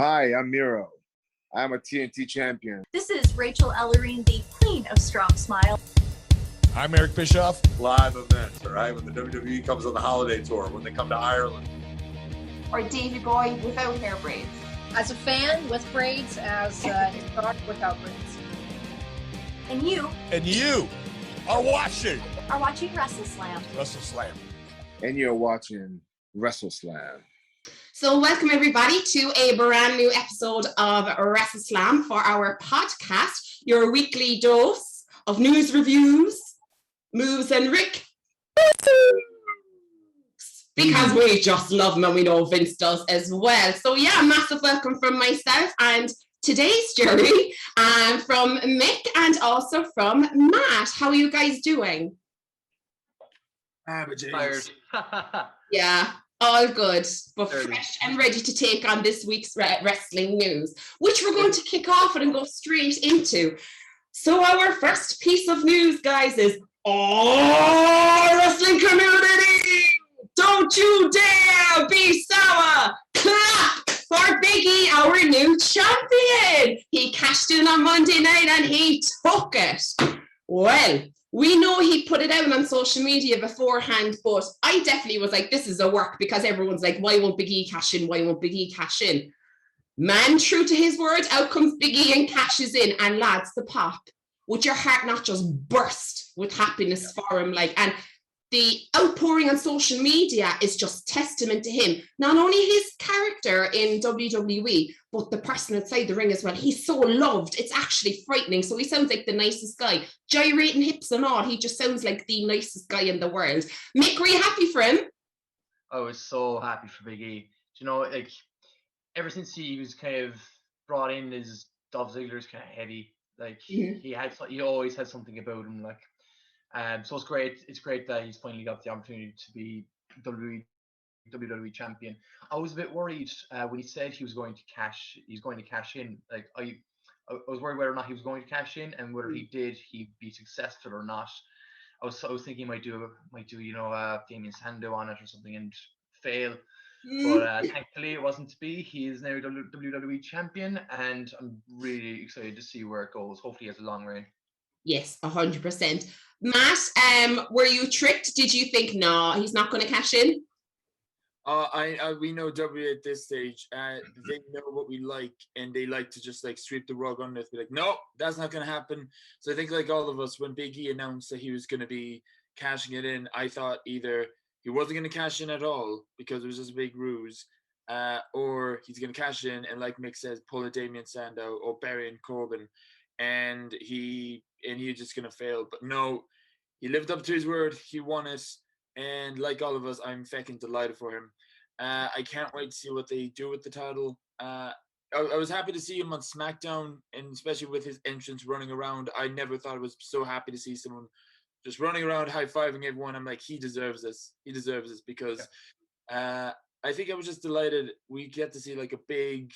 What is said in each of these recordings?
Hi, I'm Miro. I'm a TNT champion. This is Rachel Ellerine, the queen of Strong Smile. I'm Eric Bischoff. Live events, all right? When the WWE comes on the holiday tour, when they come to Ireland. Or Davy Boy without hair braids. As a fan with braids, as a dog without braids. And you are watching WrestleSlam. WrestleSlam. And you're watching WrestleSlam. So welcome everybody to a brand new episode of WrestleSlam for our podcast, your weekly dose of news, reviews, moves and Rick. Because we just love them and we know Vince does as well. So yeah, massive welcome from myself and today's journey from Mick and also from Matt. How are you guys doing? Tired. Yeah, all good, but fresh and ready to take on this week's wrestling news, which we're going to kick off and go straight into. So our first piece of news, guys, is wrestling community, don't you dare be sour. Clap for Biggie, our new champion. He cashed in on Monday night and he took it. Well, we know he put it out on social media beforehand, but I definitely was like, this is a work, because everyone's like, why won't Big E cash in? Why won't Big E cash in? Man, true to his word, out comes Big E and cashes in. And lads, the pop, would your heart not just burst with happiness for him? And the outpouring on social media is just testament to him. Not only his character in WWE, but the person outside the ring as well. He's so loved. It's actually frightening. So he sounds like the nicest guy. Gyrating hips and all. He just sounds like the nicest guy in the world. Mick, were you happy for him? I was so happy for Big E. You know, ever since he was kind of brought in as Dolph Ziggler's kind of heavy, he always had something about him, so it's great. It's great that he's finally got the opportunity to be WWE champion. I was a bit worried when he said he was going to cash. He's going to cash in. I was worried whether or not he was going to cash in, and whether he did, he'd be successful or not. I was thinking he might do Damien Sandow on it or something and fail. But thankfully it wasn't to be. He is now WWE champion, and I'm really excited to see where it goes. Hopefully he has a long reign. Yes, 100%. Matt, were you tricked? Did you think, no, he's not going to cash in? We know W at this stage. They know what we like, and they like to just sweep the rug under it. Be like, no, that's not going to happen. So I think, like all of us, when Big E announced that he was going to be cashing it in, I thought either he wasn't going to cash in at all because it was just a big ruse, or he's going to cash in and, like Mick says, pull a Damien Sandow or Baron Corbin, and he's just going to fail. But no, he lived up to his word. He won it. And like all of us, I'm fucking delighted for him. I can't wait to see what they do with the title. I was happy to see him on SmackDown, and especially with his entrance running around. I never thought I was so happy to see someone just running around high-fiving everyone. I'm like, he deserves this. He deserves this because I think I was just delighted we get to see a big,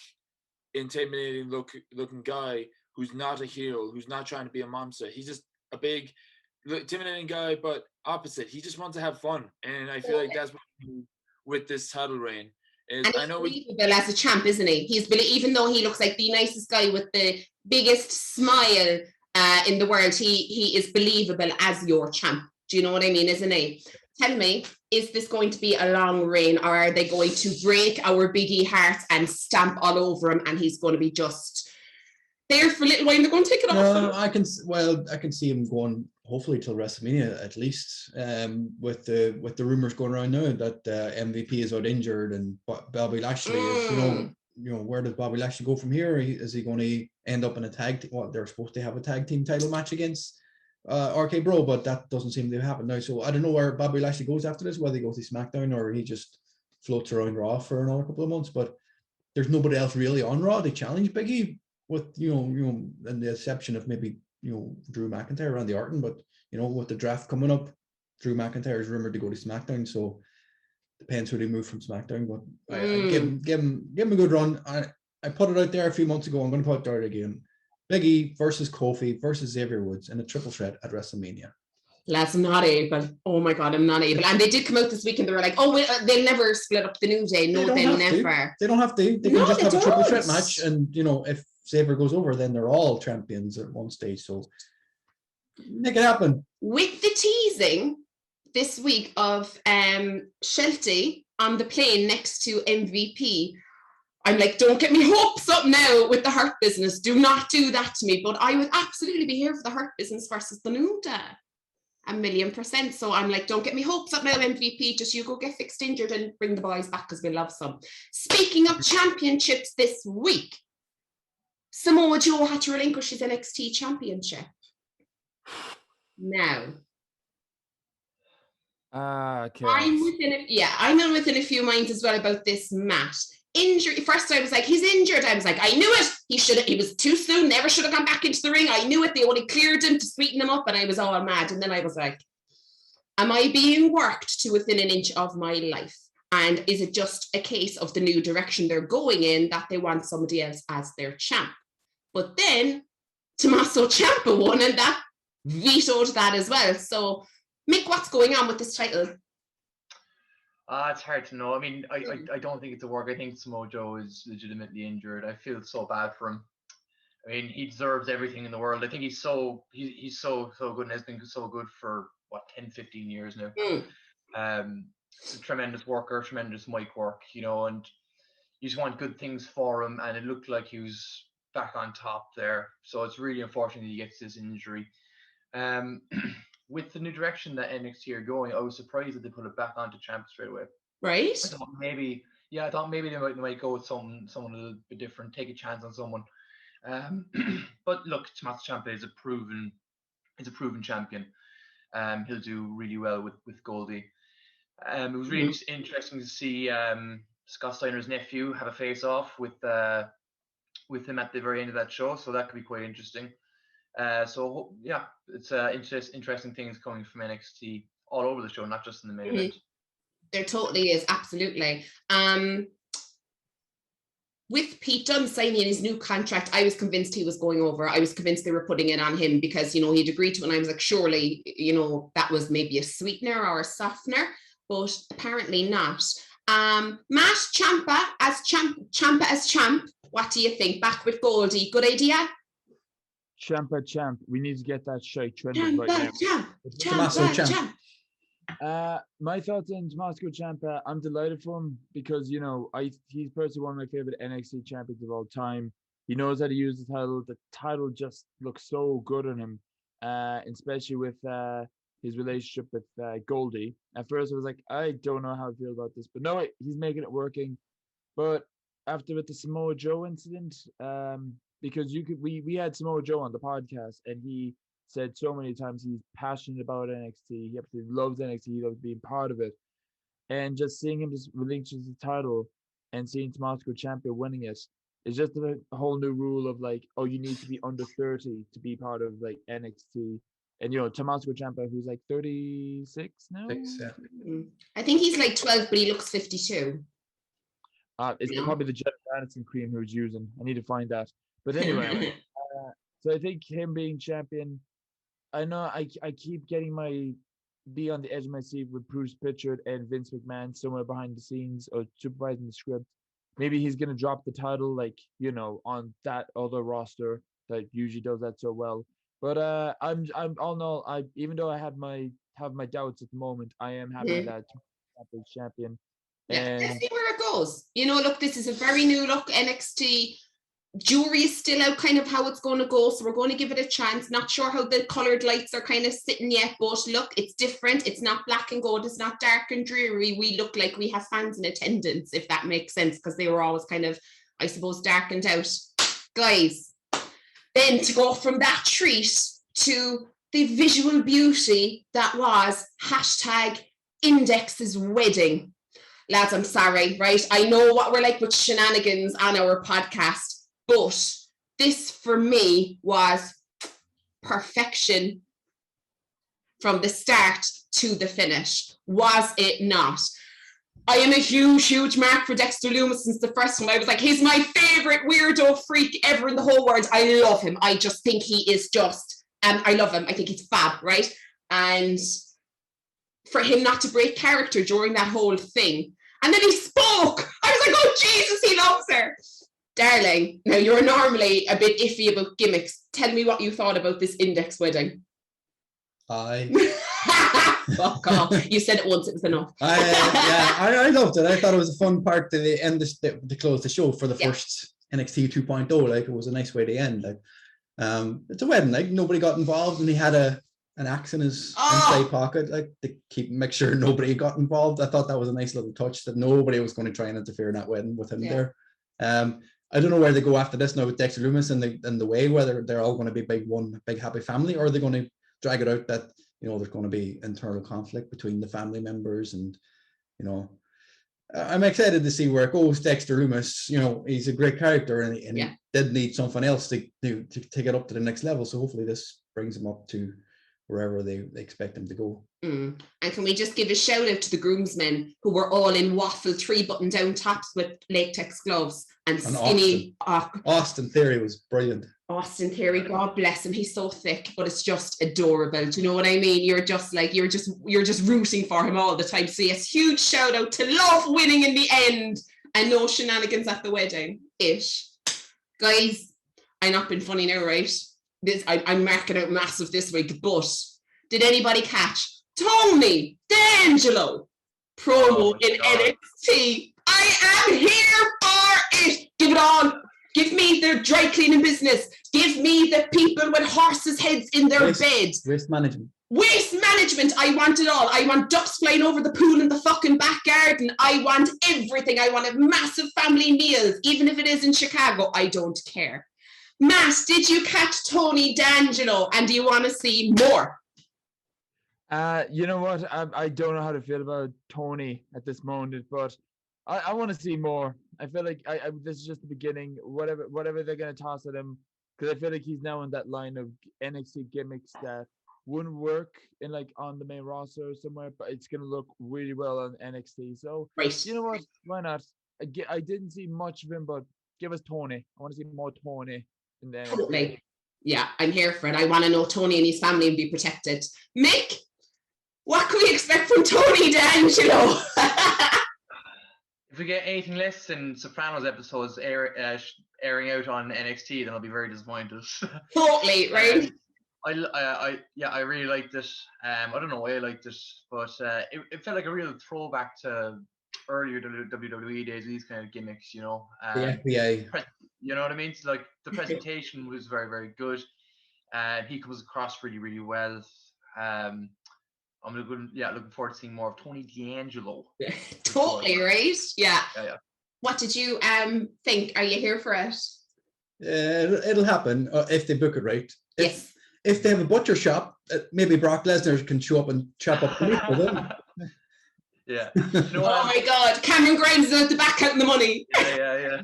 intimidating looking guy who's not a heel, who's not trying to be a monster. He's just a big, intimidating guy, but opposite. He just wants to have fun, and I feel like that's what we do with this title reign. And he's believable as a champ, isn't he? Even though he looks like the nicest guy with the biggest smile in the world, he is believable as your champ. Do you know what I mean, isn't he? Tell me, is this going to be a long reign, or are they going to break our Big E heart and stamp all over him, and he's going to be just there for a little while? They're going to take it off. No, I can see him going hopefully till WrestleMania at least. With the rumors going around now that MVP is out injured and Bobby Lashley is, where does Bobby Lashley go from here? Is he going to end up in a tag team? Well, they're supposed to have a tag team title match against RK Bro, but that doesn't seem to happen now. So I don't know where Bobby Lashley goes after this, whether he goes to SmackDown or he just floats around Raw for another couple of months. But there's nobody else really on Raw to challenge Big E, with and the exception of maybe Drew McIntyre, Randy Orton. But with the draft coming up, Drew McIntyre is rumored to go to SmackDown, so depends who they move from SmackDown. But I give him a good run. I put it out there a few months ago. I'm going to put it out again. Big E versus Kofi versus Xavier Woods in a triple threat at WrestleMania. Lads, I'm not able. Oh my God, I'm not able. And they did come out this week and they were like, oh, they'll never split up the New Day. No, they'll never. They don't have to. They can just have a triple threat match. And, if Sabre goes over, then they're all champions at one stage. So make it happen. With the teasing this week of Shelty on the plane next to MVP, I'm like, don't get me hopes up now with the Hurt Business. Do not do that to me. But I would absolutely be here for the Hurt Business versus the New Day. 1,000,000%. So I'm like, don't get me hopes up now, MVP. Just you go get fixed injured and bring the boys back because we love some. Speaking of championships this week, Samoa Joe had to relinquish his NXT championship. Now, okay. I'm within a few minds as well about this match. Injury. First, I was like, he's injured. I was like, I knew it. He was too soon. Never should have gone back into the ring. I knew it. They only cleared him to sweeten him up, and I was all mad. And then I was like, am I being worked to within an inch of my life? And is it just a case of the new direction they're going in that they want somebody else as their champ? But then Tommaso Ciampa won, and that vetoed that as well. So, Mick, what's going on with this title? It's hard to know. I mean, I don't think it's a work. I think Samoa Joe is legitimately injured. I feel so bad for him. I mean, he deserves everything in the world. I think he's so good and has been so good for 10, 15 years now. He's a tremendous worker, tremendous mic work, and you just want good things for him. And it looked like he was back on top there. So it's really unfortunate he gets this injury. With the new direction that NXT are going, I was surprised that they put it back onto Champ straight away. Right. I thought maybe they might go with someone a little bit different, take a chance on someone. But look, Tommaso Ciampa is a proven champion. He'll do really well with Goldie. It was really interesting to see Scott Steiner's nephew have a face-off with him at the very end of that show, so that could be quite interesting. So yeah, it's interesting things coming from NXT all over the show, not just in the main event. There totally is, absolutely. With Pete Dunne signing his new contract, I was convinced he was going over. I was convinced they were putting it on him because, he'd agreed to it. And I was like, surely, that was maybe a sweetener or a softener, but apparently not. Matt Ciampa as champ. What do you think? Back with Goldie. Good idea? Ciampa champ. We need to get that shite trending right now. Champ. My thoughts on Tommaso Ciampa, I'm delighted for him because, he's personally one of my favorite NXT champions of all time. He knows how to use the title. The title just looks so good on him, especially with his relationship with Goldie. At first, I was like, I don't know how I feel about this, but no, he's making it working. But after with the Samoa Joe incident, because we had Samoa Joe on the podcast, and he said so many times he's passionate about NXT. He absolutely loves NXT. He loves being part of it. And just seeing him just relinquish the title and seeing Tommaso Ciampa winning it is just a whole new rule of like, oh, you need to be under 30 to be part of like NXT. And Tommaso Ciampa, who's like 36 now. I think he's like 12, but he looks 52. It's probably the Jennifer Aniston cream he was using. I need to find that. But anyway, so I think him being champion, I know I keep getting be on the edge of my seat with Bruce Pritchard and Vince McMahon somewhere behind the scenes or supervising the script. Maybe he's gonna drop the title on that other roster that usually does that so well. But I'm all in all, even though I have my doubts at the moment, I am happy that Ciampa's champion. Yeah, let's see where it goes. Look, this is a very new look NXT. Jury is still out kind of how it's going to go, so we're going to give it a chance. Not sure how the coloured lights are kind of sitting yet, but look, it's different. It's not black and gold. It's not dark and dreary. We look like we have fans in attendance, if that makes sense, because they were always kind of, I suppose, darkened out. Guys, then to go from that treat to the visual beauty that was #Index's wedding. Lads, I'm sorry, right? I know what we're like with shenanigans on our podcast, but this for me was perfection from the start to the finish. Was it not? I am a huge mark for Dexter Lumis since the first one. I was like, he's my favorite weirdo freak ever in the whole world. I love him. I just think he is I love him. I think he's fab, right? and for him not to break character during that whole thing. And then he spoke. I was like, oh, Jesus, he loves her. Darling, now you're normally a bit iffy about gimmicks. Tell me what you thought about this Index wedding. Fuck off. You said it once, it was enough. I loved it. I thought it was a fun part to end to close the show for the first NXT 2.0. Like, it was a nice way to end. Like, it's a wedding. Like, nobody got involved, and he had an axe in his inside pocket, like, to make sure nobody got involved. I thought that was a nice little touch, that nobody was going to try and interfere in that wedding with him there. I don't know where they go after this now with Dexter Lumis and the way, whether they're all going to be one big happy family, or they're going to drag it out that, you know, there's going to be internal conflict between the family members. And, you know, I'm excited to see where it goes. Dexter Lumis, you know, he's a great character, and he did need something else to take it up to the next level. So hopefully this brings him up to wherever they expect him to go. And can we just give a shout out to the groomsmen, who were all in waffle 3-button down tops with latex gloves and skinny. Austin Theory was brilliant. Austin Theory, God bless him. He's so thick, but it's just adorable. Do you know what I mean? You're just rooting for him all the time. So yes, huge shout out to love winning in the end and no shenanigans at the wedding ish. Guys, I'm not being funny now, right? I'm marking out massive this week, but did anybody catch Tony D'Angelo promo in NXT? I am here for it. Give it all. Give me the dry cleaning business. Give me the people with horses' heads in their bed. Waste management. Waste management. I want it all. I want ducks flying over the pool in the fucking back garden. I want everything. I want a massive family meals, even if it is in Chicago. I don't care. Matt, did you catch Tony D'Angelo, and do you want to see more? You know what? I don't know how to feel about Tony at this moment, but I want to see more. I feel like this is just the beginning. Whatever they're going to toss at him, because I feel like he's now in that line of NXT gimmicks that wouldn't work in like on the main roster or somewhere, but it's going to look really well on NXT. So you know what? Why not? I didn't see much of him, but give us Tony. I want to see more Tony. Totally. Yeah, I'm here for it. I want to know Tony and his family and be protected. Mick, what can we expect from Tony D'Angelo? If we get anything less than Sopranos episodes airing out on NXT, then I'll be very disappointed. Totally, right? I really liked it. I don't know why I liked it, but it felt like a real throwback to earlier WWE days, these kind of gimmicks, you know. The FBA. You know what I mean? So, like, the presentation was very, very good. He comes across really, really well. I'm looking forward to seeing more of Tony D'Angelo. Totally, right? Yeah. What did you think? Are you here for it? It'll happen if they book it right. Yes. If they have a butcher shop, maybe Brock Lesnar can show up and chop up the meat for them. Yeah. Oh my God, Cameron Grimes is at the back counting the money. Yeah.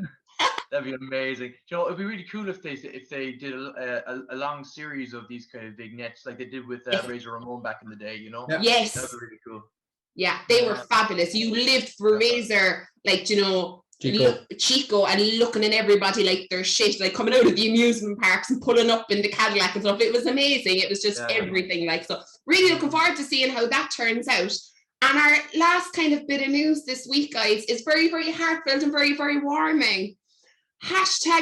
That'd be amazing. You know, it'd be really cool if they did a long series of these kind of vignettes like they did with Razor Ramon back in the day. You know. Yeah. Yes. That'd be really cool. Yeah, they were fabulous. You lived for Razor, like, you know, Chico, and looking at everybody like their shit, like coming out of the amusement parks and pulling up in the Cadillac and stuff. It was amazing. It was just everything. Like, so really looking forward to seeing how that turns out. And our last kind of bit of news this week, guys, is very, very heartfelt and very, very warming.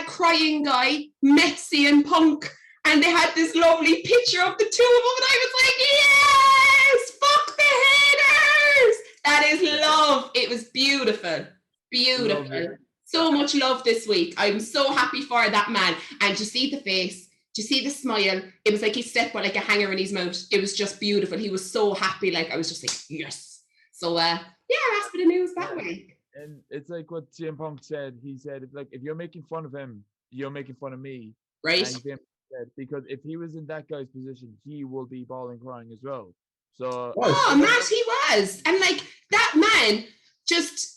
#crying guy met CM Punk, and they had this lovely picture of the two of them, and I was like, yes, fuck the haters. That is love. It was beautiful. So much love this week. I'm so happy for that man. And to see the face, to see the smile, it was like he stepped with like a hanger in his mouth. It was just beautiful. He was so happy. Like, I was just like, yes. So that's been the news that week. And it's like what CM Punk said. He said, if you're making fun of him, you're making fun of me. Right. And CM said, because if he was in that guy's position, he will be bawling, crying as well. So Matt, he was. And like, that man just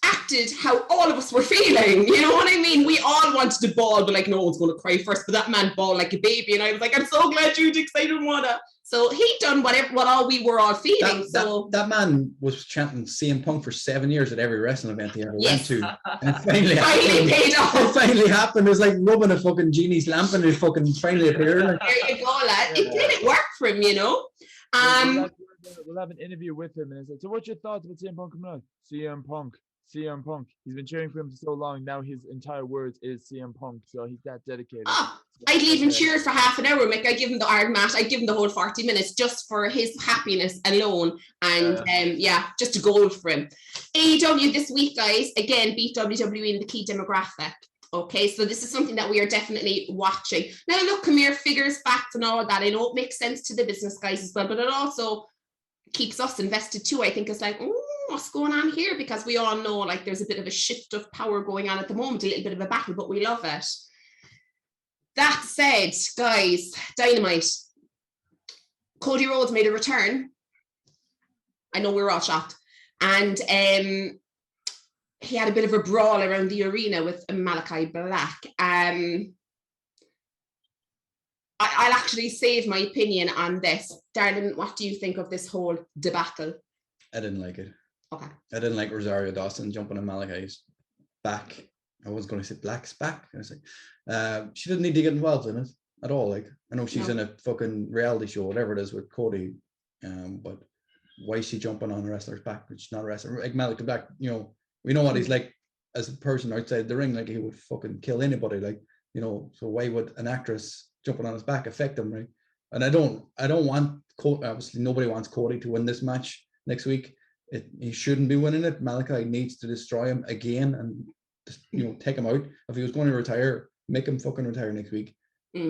acted how all of us were feeling. You know what I mean? We all wanted to bawl, but like, no one's going to cry first. But that man bawled like a baby. And I was like, I'm so glad you did, because I didn't want to. So he done what all we were all feeling. That man was chanting CM Punk for 7 years at every wrestling event he ever went to. And it finally paid off. It finally happened. It was like rubbing a fucking genie's lamp and it fucking finally appeared. There you go, lad. It did. It worked for him, you know. We'll have an interview with him, and it's like, so what's your thoughts about CM Punk coming out? CM Punk, CM Punk. He's been cheering for him for so long. Now his entire words is CM Punk, so he's that dedicated. I'd leave him cheer for half an hour. Like, I'd give him the Iron Mat. I'd give him the whole 40 minutes just for his happiness alone. And just a goal for him. AEW this week, guys, again, beat WWE in the key demographic. Okay, so this is something that we are definitely watching. Now, look, come here, figures, facts, and all that. I know it makes sense to the business guys as well, but it also keeps us invested too. I think it's like, what's going on here? Because we all know, like, there's a bit of a shift of power going on at the moment, a little bit of a battle, but we love it. That said, guys, Dynamite. Cody Rhodes made a return. I know we were all shocked. And he had a bit of a brawl around the arena with Malakai Black. I'll actually save my opinion on this. Darren, what do you think of this whole debacle? I didn't like it. Okay. I didn't like Rosario Dawson jumping on Malakai's back. I was going to say Black's back. I was like, she didn't need to get involved in it at all. Like, I know she's in a fucking reality show, whatever it is, with Cody. But why is she jumping on a wrestler's back? It's not a wrestler. Like Malakai Black, you know, we know what he's like as a person outside the ring. Like, he would fucking kill anybody. Like, you know, so why would an actress jumping on his back affect him, right? And I don't want Cody. Obviously, nobody wants Cody to win this match next week. He shouldn't be winning it. Malakai needs to destroy him again and just, you know, take him out. If he was going to retire, make him fucking retire next week.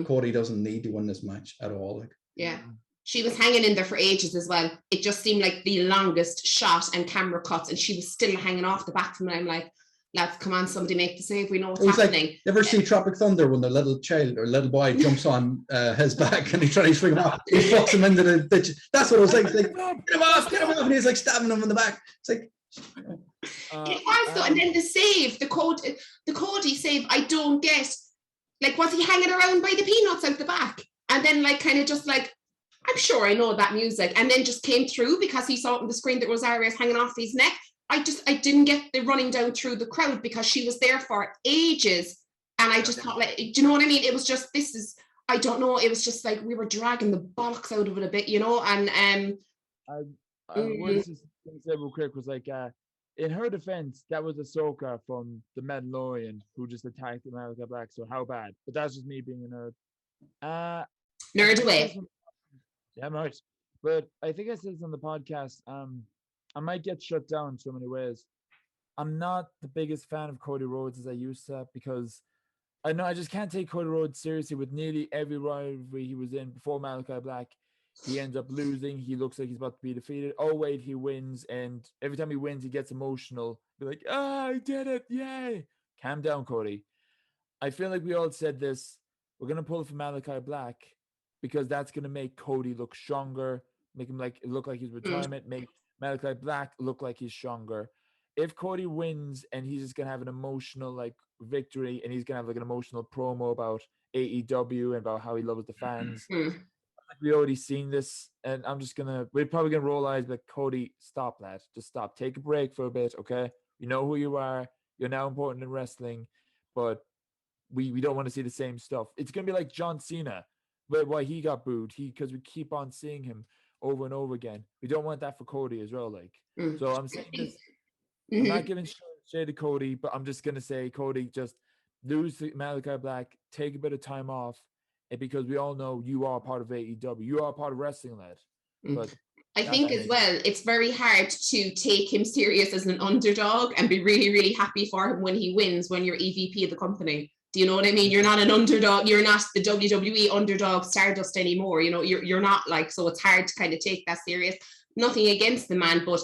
Cody doesn't need to win this match at all. Like, yeah, she was hanging in there for ages as well. It just seemed like the longest shot and camera cuts, and she was still hanging off the back from it. I'm like, lads, come on, somebody make the save. We know what's happening. Like, you ever see Tropic Thunder when the little child or little boy jumps on his back and he tries to swing him off? He fucks him into the ditch. That's what it was like. It's like, get him off. And he's like stabbing him in the back. It's like, it was though. And then the save, the Cody save, I don't get. Like, was he hanging around by the peanuts out the back? And then, like, kind of just like, I'm sure I know that music. And then just came through because he saw it on the screen that Rosario's hanging off his neck. I didn't get the running down through the crowd because she was there for ages. And I just thought, like, do you know what I mean? It was just, I don't know. It was just like we were dragging the bollocks out of it a bit, you know? And I was just going to say real quick was like, in her defense, that was Ahsoka from The Mandalorian who just attacked Malakai Black. So how bad? But that's just me being a nerd. Nerd away. Yeah, I'm right. But I think I said this on the podcast. I might get shut down in so many ways. I'm not the biggest fan of Cody Rhodes as I used to, because I know I just can't take Cody Rhodes seriously with nearly every rivalry he was in before Malakai Black. He ends up losing. He looks like he's about to be defeated. Oh, wait, he wins. And every time he wins, he gets emotional. Be like, I did it. Yay. Calm down, Cody. I feel like we all said this. We're going to pull for Malakai Black because that's going to make Cody look stronger, make him look like his retirement, make Malakai Black look like he's stronger. If Cody wins and he's just going to have an emotional victory and he's going to have an emotional promo about AEW and about how he loves the fans, we already seen this, and we're probably gonna roll eyes, but Cody, stop, lad. Just stop. Take a break for a bit, okay? You know who you are. You're now important in wrestling, but we don't want to see the same stuff. It's gonna be like John Cena, but why he got booed, because we keep on seeing him over and over again. We don't want that for Cody as well, So I'm saying this. I'm not giving shade to Cody, but I'm just gonna say, Cody, just lose to Malakai Black, take a bit of time off. Because we all know you are part of AEW. You are part of Wrestling Led. But I think as well, it's very hard to take him serious as an underdog and be really, really happy for him when he wins when you're EVP of the company. Do you know what I mean? You're not an underdog. You're not the WWE underdog Stardust anymore. You know, you're not so it's hard to kind of take that serious. Nothing against the man, but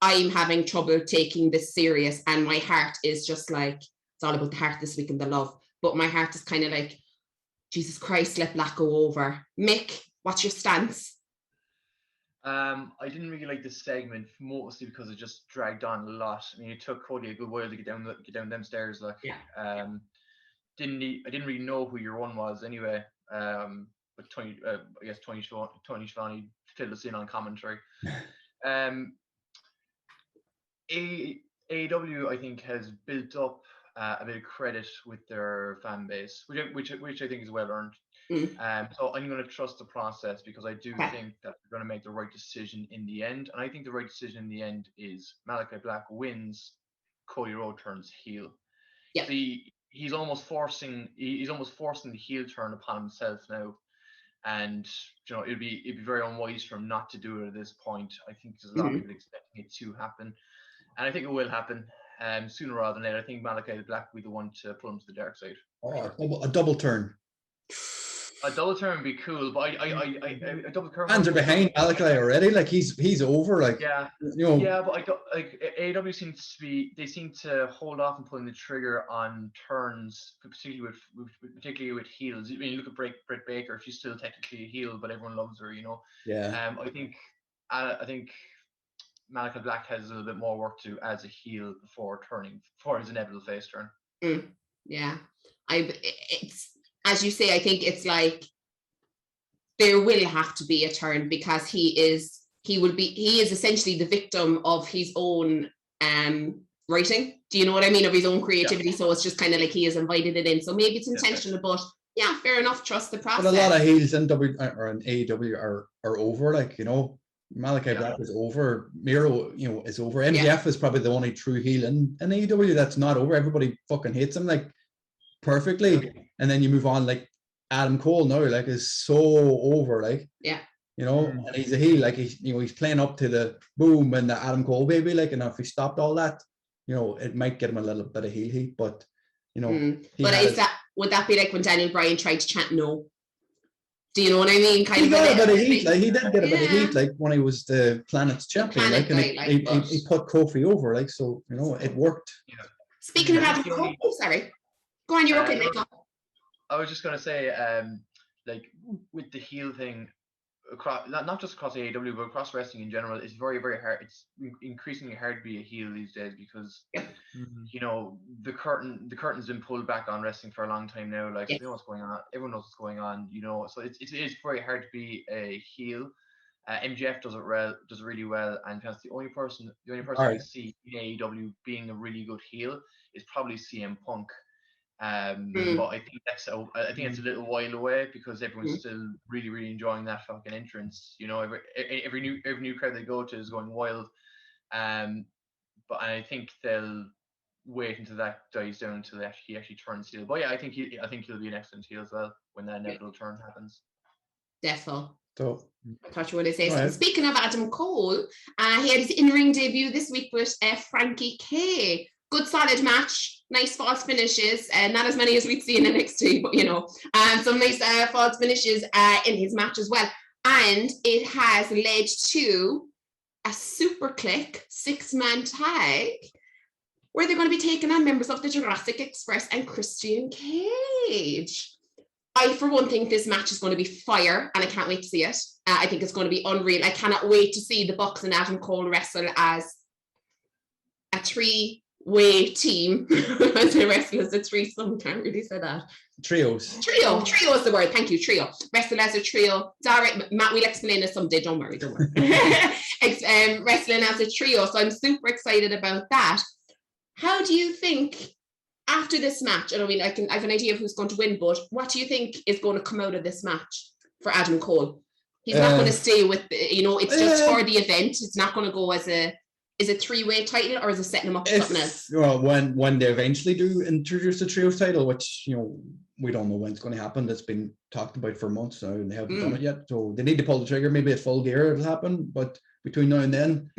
I'm having trouble taking this serious. And my heart is just it's all about the heart this week and the love. But my heart is kind of like, Jesus Christ, let Black go over. Mick, what's your stance? I didn't really like this segment, mostly because it just dragged on a lot. I mean, it took Cody a good while to get down them stairs. I didn't really know who your one was anyway. But Tony Schiavone filled us in on commentary. AEW, I think, has built up a bit of credit with their fan base, which I think is well earned. Mm. So I'm going to trust the process because I do Okay. think that they're going to make the right decision in the end, and I think the right decision in the end is Malakai Black wins, Cody Rhodes turns heel. Yeah. He's almost forcing the heel turn upon himself now, and it'd be very unwise for him not to do it at this point. I think there's a lot of people expecting it to happen, and I think it will happen. Sooner rather than later. I think Malakai Black will be the one to pull him to the dark side. Oh, a double turn. A double turn would be cool, but a double turn. Fans are behind Malakai already. Like he's over. Like yeah, yeah, but I don't like AEW seem to hold off on pulling the trigger on turns, particularly with heels. I mean, you look at Britt Baker; she's still technically a heel, but everyone loves her. Yeah. I think Malakai Black has a little bit more work to do as a heel before his inevitable face turn. Yeah, it's as you say. I think it's like there will have to be a turn because he is essentially the victim of his own writing. Do you know what I mean? Of his own creativity. Yeah. So it's just kind of like he has invited it in. So maybe it's intentional, but yeah, fair enough. Trust the process. But a lot of heels in AEW are over. Like Malakai Black is over. Miro, is over. MJF is probably the only true heel in AEW that's not over. Everybody fucking hates him like perfectly. And then you move on, like Adam Cole now, like is so over, like and he's a heel, like he's playing up to the boom and the Adam Cole baby, like, and if he stopped all that, it might get him a little bit of heel heat, but but would that be like when Daniel Bryan tried to chant no? Do you know what I mean? Kind he of got a bit of heat, like he did get a bit of heat, like when he was the Planet's champion, like, and he put Kofi over, like, so it worked. Speaking of Adam Cole, sorry, go on, you're okay, Michael. I was just gonna say, like with the heel thing, across not just across AEW but across wrestling in general, it's very, very hard. It's increasingly hard to be a heel these days because the curtain's been pulled back on wrestling for a long time now. Like they know what's going on, everyone knows what's going on. So it is very hard to be a heel. MJF does it really well, and that's the only person I see in AEW being a really good heel is probably CM Punk. But I think that's a little while away because everyone's still really, really enjoying that fucking entrance. Every new crowd they go to is going wild. But I think they'll wait until that dies down until he actually turns heel. But yeah, I think he'll be an excellent heel as well when that inevitable turn happens. Defo. So I thought you were going to say right. Speaking of Adam Cole, he had his in-ring debut this week with Frankie K. Good solid match, nice false finishes, not as many as we'd see in NXT, but some nice false finishes in his match as well. And it has led to a super click 6-man tag where they're going to be taking on members of the Jurassic Express and Christian Cage. I, for one, think this match is going to be fire, and I can't wait to see it. I think it's going to be unreal. I cannot wait to see the Bucks and Adam Cole wrestle as a 3-way team. As they wrestle as a threesome, can't really say that. Trio is the word. Thank you, trio. Wrestle as a trio. It's all right, Matt, we'll explain it someday. Don't worry. Wrestling as a trio. So I'm super excited about that. How do you think after this match? I mean, I have an idea of who's going to win, but what do you think is going to come out of this match for Adam Cole? He's not going to stay with, it's just for the event. It's not going to go as a 3-way title, or is it setting him up for something else? Well, when they eventually do introduce the trios title, which, we don't know when it's going to happen. That's been talked about for months now, and they haven't done it yet. So they need to pull the trigger. Maybe at Full Gear it'll happen, but between now and then,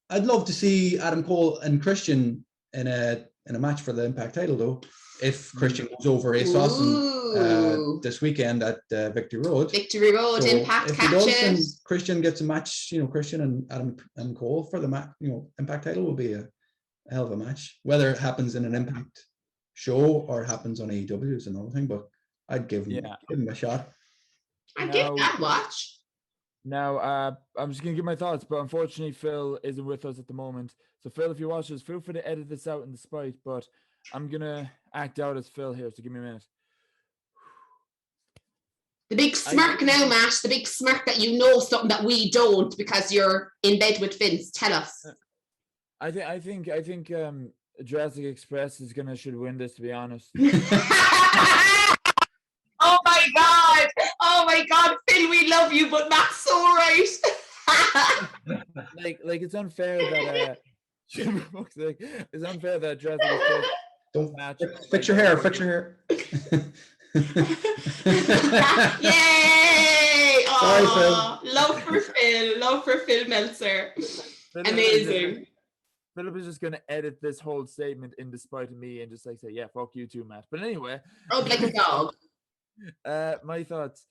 I'd love to see Adam Cole and Christian in a match for the Impact title, though. If Christian goes over Ace Austin this weekend at Victory Road. Victory Road, so Impact if catches. He does, then Christian gets a match, Christian and Adam and Cole for the Impact title will be a hell of a match. Whether it happens in an Impact show or happens on AEW is another thing, but I'd give him a shot. I'd give that a watch. Now, I'm just going to give my thoughts, but unfortunately, Phil isn't with us at the moment. So, Phil, if you watch this, feel free to edit this out in the spite, but I'm going to act out as Phil here, so give me a minute. The big smirk now, Matt. The big smirk that something that we don't because you're in bed with Vince. Tell us. I think Jurassic Express is gonna should win this, to be honest. Oh my god! Oh my god, Phil, we love you, but Matt's so right. like it's unfair that it's unfair that Jurassic Express Don't match. fix your hair. Fix your hair. Yay! Sorry, Oh, love for Phil. Love for Phil Meltzer. Amazing. Philip is just gonna edit this whole statement in despite of me and just like say, yeah, fuck you too, Matt. But anyway. Oh, like a dog. My thoughts.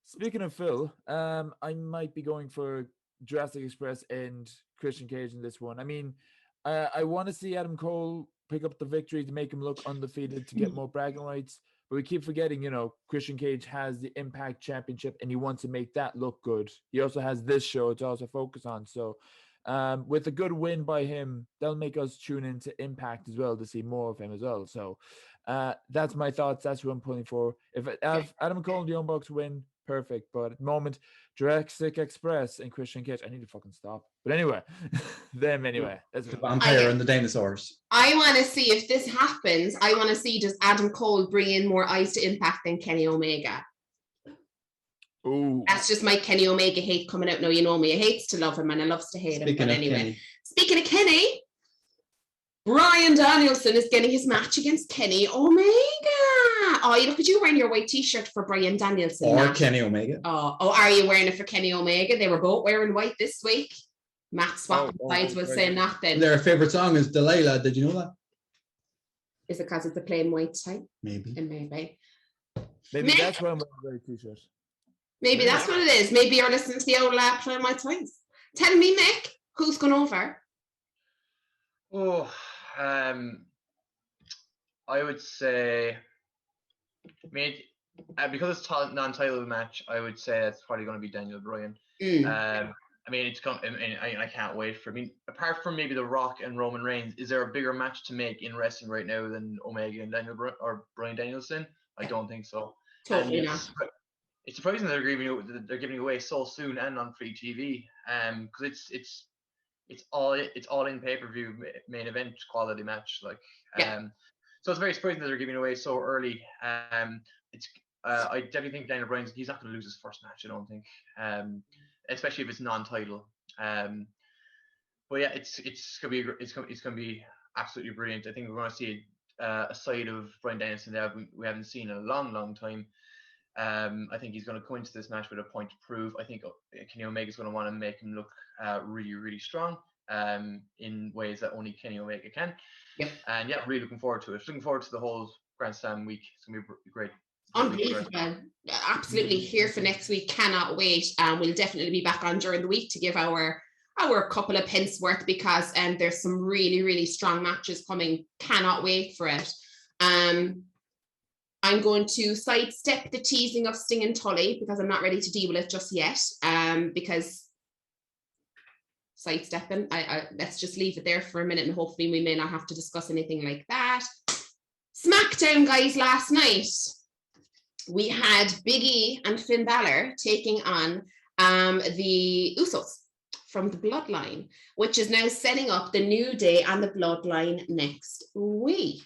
Speaking of Phil, I might be going for Jurassic Express and Christian Cage in this one. I mean, I want to see Adam Cole pick up the victory to make him look undefeated to get more bragging rights. But we keep forgetting, Christian Cage has the Impact Championship and he wants to make that look good. He also has this show to also focus on. So with a good win by him, that'll make us tune into Impact as well to see more of him as well. So that's my thoughts. That's who I'm pulling for. If Adam Cole and the Young Bucks win, perfect. But at the moment, Jurassic Express and Christian Cage, I need to fucking stop. But anyway, them anyway. That's The vampire and the dinosaurs. I want to see if this happens. I want to see, does Adam Cole bring in more eyes to Impact than Kenny Omega? Ooh. That's just my Kenny Omega hate coming out. No, you know me. I hates to love him and I loves to hate him. But anyway, speaking of Kenny, Bryan Danielson is getting his match against Kenny Omega. Oh, look at you wearing your white t-shirt for Bryan Danielson. Or Matt. Kenny Omega. Oh, are you wearing it for Kenny Omega? They were both wearing white this week. Matt swapping sides was saying that then. Their favorite song is Delilah. Did you know that? Is it because it's a plain white tie? Maybe. Maybe Maybe that's why I'm wearing a t-shirt. Maybe that's what it is. Maybe you're listening to the old plain white ties. Tell me, Mick, who's gone over? Oh, I would say, because it's non-title match, I would say that's probably going to be Daniel Bryan. I mean, I can't wait for. I mean, apart from maybe The Rock and Roman Reigns, is there a bigger match to make in wrestling right now than Omega and Bryan Danielson? I don't think so. Totally not. It's surprising they're giving away so soon and on free TV. Because it's all in pay-per-view main event quality match. So it's very surprising that they're giving away so early. I definitely think Daniel Bryan, he's not going to lose his first match. I don't think, especially if it's non-title. But yeah, it's gonna be absolutely brilliant. I think we're going to see a side of Bryan Danielson that we haven't seen in a long time. I think he's going to go into this match with a point to prove. I think Kenny Omega is going to want to make him look really, really strong in ways that only Kenny Omega can. Yep. And yeah, really looking forward to it. Looking forward to the whole Grand Slam week. It's going to be great. Unbelievable. Absolutely here for next week. Cannot wait. We'll definitely be back on during the week to give our couple of pence worth because there's some really, really strong matches coming. Cannot wait for it. I'm going to sidestep the teasing of Sting and Tully because I'm not ready to deal with it just yet. Because sidestepping, let's just leave it there for a minute and hopefully we may not have to discuss anything like that. SmackDown, guys, last night we had Big E and Finn Balor taking on the Usos from the Bloodline, which is now setting up the New Day and the Bloodline next week.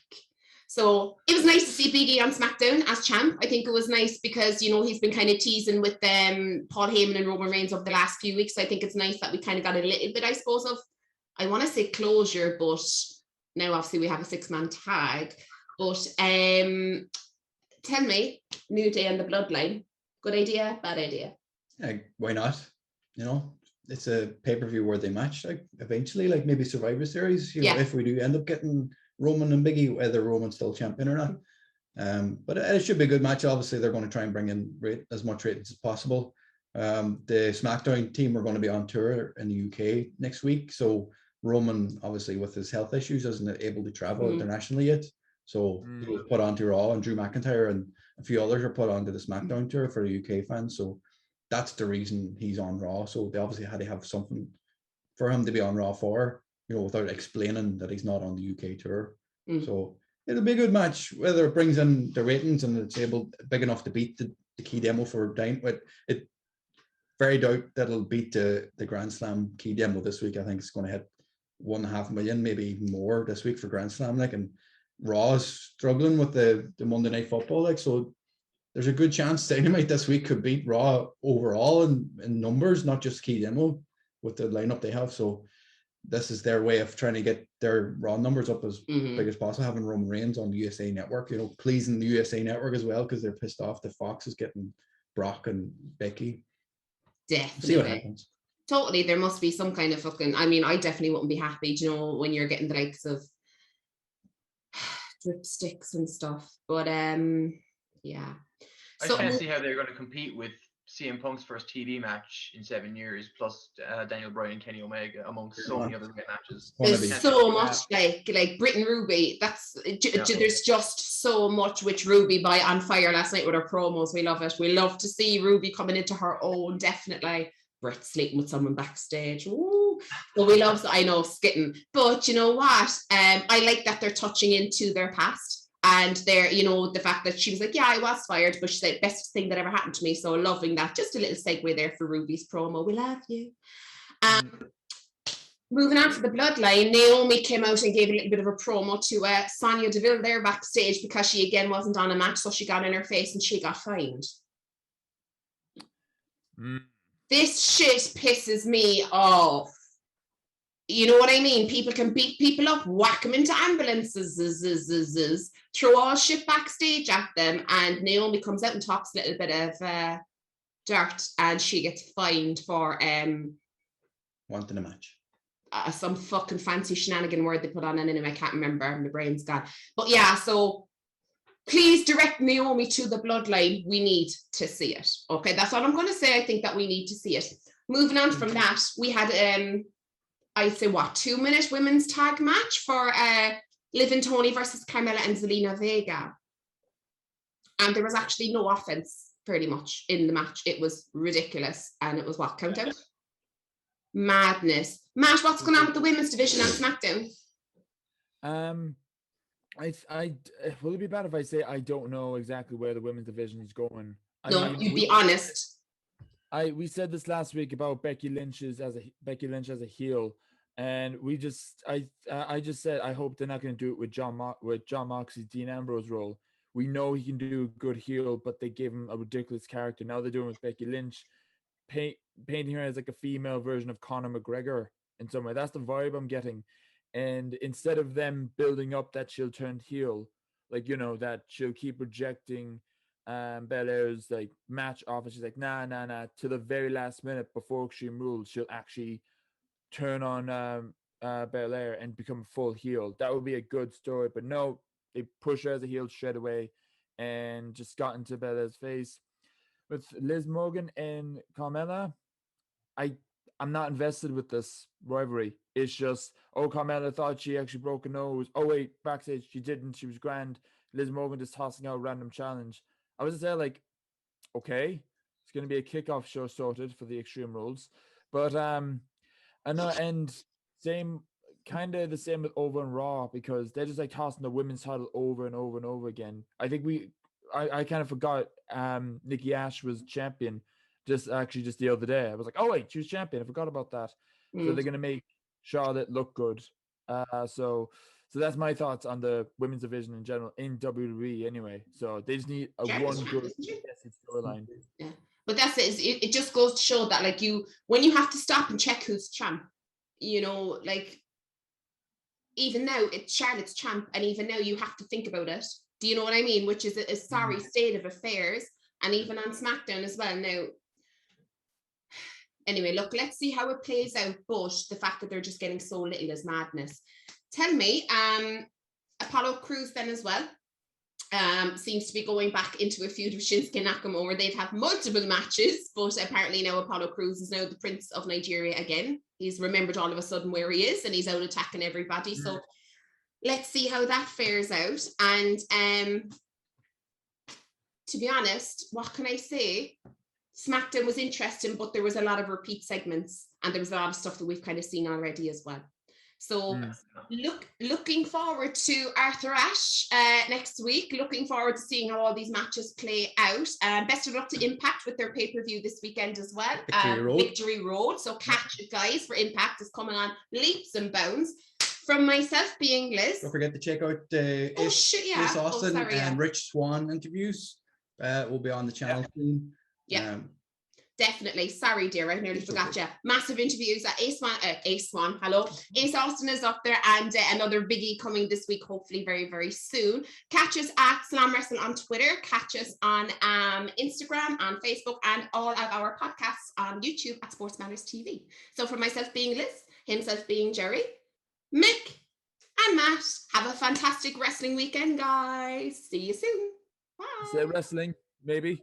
So it was nice to see Big E on SmackDown as champ. I think it was nice because, he's been kind of teasing with Paul Heyman and Roman Reigns over the last few weeks. So I think it's nice that we kind of got a little bit, I suppose, of, I want to say closure, but now obviously we have a 6-man tag. But tell me, New Day and the Bloodline, good idea, bad idea? Yeah, why not? It's a pay-per-view worthy match. Like eventually, like maybe Survivor Series. If we do end up getting Roman and Big E, whether Roman's still champion or not. But it should be a good match. Obviously, they're going to try and bring in as much ratings as possible. The SmackDown team are going to be on tour in the UK next week. So Roman, obviously, with his health issues, isn't able to travel internationally yet. So he was put onto Raw, and Drew McIntyre and a few others are put onto the SmackDown tour for the UK fans. So that's the reason he's on Raw. So they obviously had to have something for him to be on Raw for, without explaining that he's not on the UK tour. So it'll be a good match, whether it brings in the ratings and it's big enough to beat the key demo for Dynamite. It very doubt that it'll beat the Grand Slam key demo this week. I think it's going to hit 1.5 million, maybe more this week for Grand Slam. Like, and Raw's struggling with the Monday Night Football. Like, so there's a good chance Dynamite this week could beat Raw overall in numbers, not just key demo with the lineup they have. So this is their way of trying to get their Raw numbers up as big as possible, having Roman Reigns on the USA Network, you know, pleasing the USA Network as well, because they're pissed off that Fox is getting Brock and Becky. Definitely. See what happens. Totally. There must be some kind of fucking, I mean, I definitely wouldn't be happy, you know, when you're getting the likes of dripsticks and stuff. But yeah. I can't see how they're going to compete with CM Punk's first TV match in 7 years, plus Daniel Bryan and Kenny Omega, amongst so many other great matches. There's so much like Britt and Ruby. There's just so much which Ruby by on fire last night with her promos. We love it. We love to see Ruby coming into her own. Definitely. Britt sleeping with someone backstage. Ooh. But we love. I know skitting, but you know what? I like that they're touching into their past. And there, you know, the fact that she was like, yeah, I was fired, but she said, best thing that ever happened to me. So loving that. Just a little segue there for Ruby's promo. We love you. Moving on to the bloodline, Naomi came out and gave a little bit of a promo to Sonya Deville there backstage because she again wasn't on a match. So she got in her face and she got fined. This shit pisses me off. You know what I mean? People can beat people up, whack them into ambulances, throw all shit backstage at them, and Naomi comes out and talks a little bit of dirt, and she gets fined for wanting a match. Some fucking fancy shenanigan word they put on, and anyway, I can't remember. My brain's gone. But yeah, so please direct Naomi to the bloodline. We need to see it. Okay, that's all I'm going to say. I think that we need to see it. Moving on from that, we had I'd say 2-minute women's tag match for Liv and Tony versus Carmella and Zelina Vega. And there was actually no offense pretty much in the match. It was ridiculous. And it was count out? Madness. Matt, what's going on with the women's division on SmackDown? Will it be bad if I say I don't know exactly where the women's division is going? You'd be honest. We said this last week about Becky Lynch as a heel, and I just said I hope they're not going to do it with John Moxley's Dean Ambrose role. We know he can do a good heel, but they gave him a ridiculous character. Now they're doing it with Becky Lynch, painting her as like a female version of Conor McGregor in some way. That's the vibe I'm getting. And instead of them building up that she'll turn heel, like, you know, that she'll keep rejecting Belair's like match offer, she's like, nah, to the very last minute before Extreme Rules, she'll actually turn on Belair and become a full heel. That would be a good story, but no, they push her as a heel straight away and just got into Belair's face. With Liz Morgan and Carmella, I'm not invested with this rivalry. It's just, Carmella thought she actually broke a nose. Oh wait, backstage she didn't, she was grand. Liz Morgan just tossing out a random challenge. I was there like, okay, it's going to be a kickoff show sorted for the Extreme Rules. But I know, and kind of the same with Over and Raw, because they're just like tossing the women's title over and over and over again. I think I kind of forgot Nikki Ash was champion just the other day. I was like, oh wait, she was champion. I forgot about that. So they're going to make Charlotte look good. So that's my thoughts on the women's division in general in WWE anyway. So they just need one good storyline. Yeah. But that's it. It just goes to show that like when you have to stop and check who's champ, you know, like even now it's Charlotte's champ, and even now you have to think about it. Do you know what I mean? Which is a sorry state of affairs. And even on SmackDown as well. Now, anyway, look, let's see how it plays out. But the fact that they're just getting so little is madness. Tell me, Apollo Crews then as well seems to be going back into a feud with Shinsuke Nakamura. They've had multiple matches, but apparently now Apollo Crews is now the Prince of Nigeria again. He's remembered all of a sudden where he is, and he's out attacking everybody. So let's see how that fares out. And to be honest, what can I say? SmackDown was interesting, but there was a lot of repeat segments, and there was a lot of stuff that we've kind of seen already as well. So Mm. looking forward to Arthur Ashe next week. Looking forward to seeing how all these matches play out. Best of luck to Impact with their pay-per-view this weekend as well. Victory Road. So catch it, guys, for Impact is coming on leaps and bounds. From myself being Liz. Don't forget to check out Ace Austin and Rich Swan interviews. Will be on the channel soon. Yeah. Definitely. Sorry, dear. I nearly forgot you. Massive interviews at Ace Swan. Hello. Ace Austin is up there, and another biggie coming this week, hopefully very, very soon. Catch us at Slam Wrestling on Twitter. Catch us on Instagram, on Facebook, and all of our podcasts on YouTube at Sports Matters TV. So for myself being Liz, himself being Jerry, Mick, and Matt, have a fantastic wrestling weekend, guys. See you soon. Bye. Say wrestling, maybe.